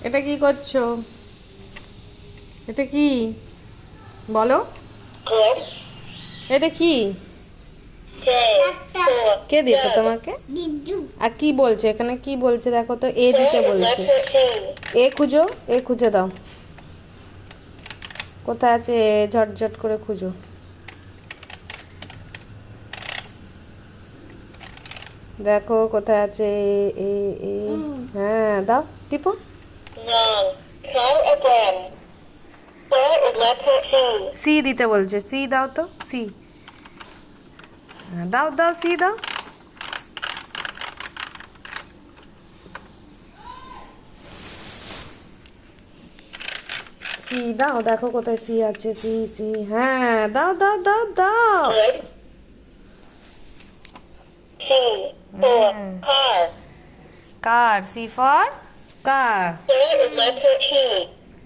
এটা কি করছো? এটা কি বলো? এটা কি? কে দিত তোমাকে? আর কি বলছে এখানে? কি বলছে দেখো তো? এ দিতে বলছে। এ খুঁজো, এ খুঁজে দাও। কোথায় আছে? ঝটঝট করে খুঁজো। দেখো কোথায় আছে এ। এ হ্যাঁ, দাও টিপো। সি দিতে বলছে। সি দাও তো, সি। দাও দাও, সি দাও। সি দাও, দেখো কোথায় সি আছে। সি সি, হ্যাঁ দাও দাও দাও দাও। কার, সি ফর কার।